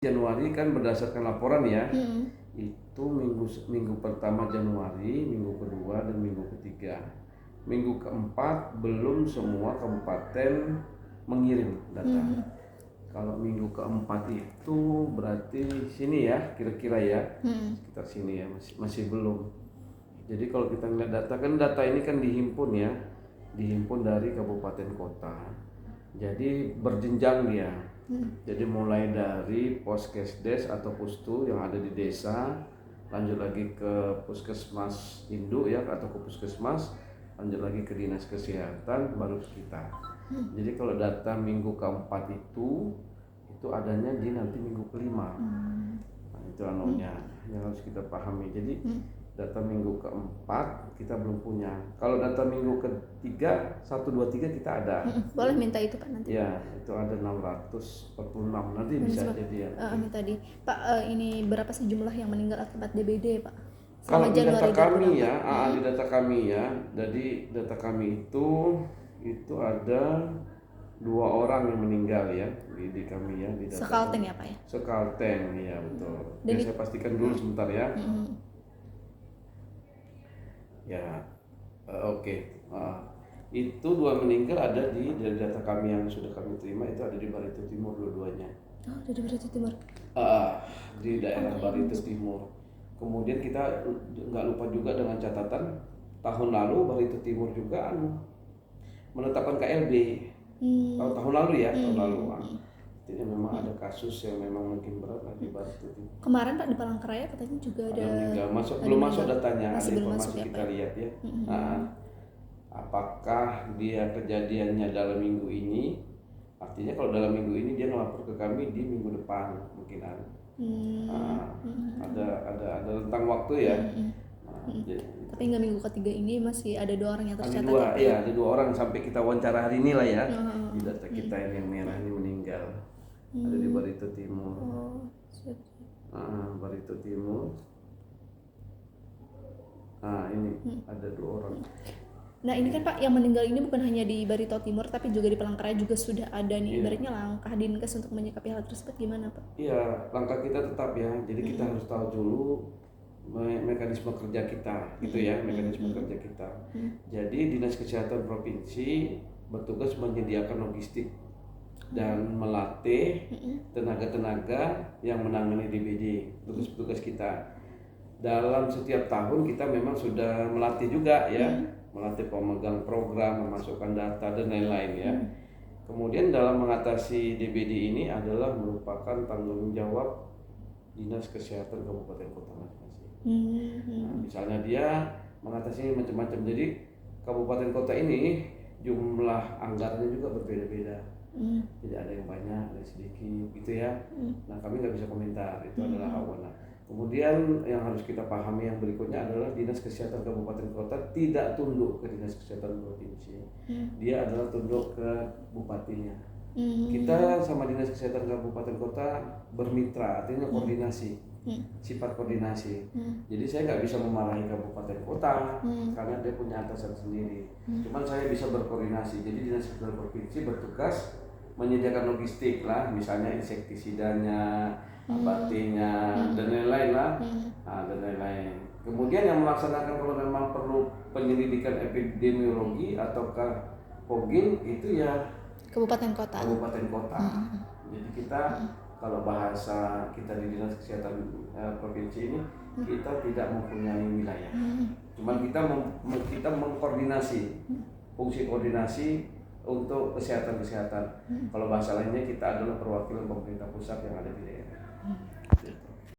Januari kan berdasarkan laporan ya, itu minggu pertama Januari, minggu kedua dan minggu ketiga. Minggu keempat belum semua kabupaten mengirim data. Kalau minggu keempat itu berarti sini ya, kira-kira ya, sekitar sini ya, masih belum. Jadi kalau kita lihat data kan, data ini kan dihimpun ya, dihimpun dari kabupaten kota. Jadi berjenjang dia. Jadi mulai dari Poskesdes atau Pustu yang ada di desa, lanjut lagi ke Puskesmas Induk ya atau ke Puskesmas, lanjut lagi ke Dinas Kesehatan, baru kita. Jadi kalau data minggu keempat itu adanya di nanti minggu kelima. Nah, itu anunya yang harus kita pahami. Jadi data minggu keempat kita belum punya. Kalau data minggu ketiga 1, 2, 3 kita ada. Boleh minta itu Pak nanti. Ya, itu ada 646 nanti bisa jadi ya. Minta di Pak, ini berapa sih jumlah yang meninggal akibat DBD Pak? Kalau di data kami ya, di data kami ya, jadi data kami itu ada 2 orang yang meninggal ya di kami ya di data. Sekalteng ya Pak ya? Sekalteng ya betul. Jadi saya pastikan dulu sebentar ya. Ya, oke. Itu 2 meninggal ada dari data kami yang sudah kami terima itu ada di Barito Timur dua-duanya. Oh, di Barito Timur. Di daerah Barito Timur. Kemudian kita nggak lupa juga dengan catatan tahun lalu Barito Timur juga menetapkan KLB. Tahun lalu ya, tahun lalu. Jadi memang ada kasus yang memang mungkin berat di Barito Timur. Kemarin Pak di Palangkaraya katanya juga ada belum masuk datanya, ada belum informasi masuk, kita lihat ya. Apakah dia kejadiannya dalam minggu ini? Artinya kalau dalam minggu ini dia ngelapor ke kami di minggu depan kemungkinan. Ada rentang waktu ya. Tapi nggak minggu ketiga ini masih ada 2 orang yang tercatat. Ada 2 orang sampai kita wawancara hari ini lah ya. Di data kita yang merah ini meninggal. Ada di Barito Timur. Barito Timur. Ini ada 2 orang. Nah ini kan Pak yang meninggal ini bukan hanya di Barito Timur tapi juga di Palangkaraya juga sudah ada nih. Ibaratnya langkah Dinkes untuk menyikapi hal tersebut gimana Pak? Iya, langkah kita tetap ya. Jadi kita harus tahu dulu mekanisme kerja kita gitu ya, mekanisme kerja kita. Jadi Dinas Kesehatan Provinsi bertugas menyediakan logistik dan melatih tenaga-tenaga yang menangani DBD, tugas-tugas kita. Dalam setiap tahun kita memang sudah melatih juga ya, melatih pemegang program, memasukkan data dan lain-lain ya. Kemudian dalam mengatasi DBD ini adalah merupakan tanggung jawab Dinas Kesehatan Kabupaten Kota masing-masing. Nah, misalnya dia mengatasi macam-macam. Jadi kabupaten kota ini jumlah anggarannya juga berbeda-beda. Jadi ada yang banyak, ada yang sedikit gitu ya. Nah kami nggak bisa komentar, itu adalah hak wewenang. Kemudian yang harus kita pahami yang berikutnya adalah Dinas Kesehatan Kabupaten Kota tidak tunduk ke Dinas Kesehatan Provinsi. Dia adalah tunduk ke bupatinya. Kita sama Dinas Kesehatan Kabupaten Kota bermitra, artinya koordinasi, sifat koordinasi. Jadi saya nggak bisa memarahi kabupaten kota karena dia punya atasan sendiri. Cuman saya bisa berkoordinasi. Jadi Dinas Kesehatan Provinsi bertugas menyediakan logistik lah, misalnya insektisidanya, abatinya, dan lain-lain lah, dan lain-lain. Kemudian yang melaksanakan kalau memang perlu penyelidikan epidemiologi ataukah fogging itu ya Kabupaten kota. Jadi kita kalau bahasa kita di Dinas Kesehatan Provinsi ini kita tidak mempunyai wilayah. Cuman kita mengkoordinasi, fungsi koordinasi untuk kesehatan. Kalau bahasa lainnya kita adalah perwakilan pemerintah pusat yang ada di daerah.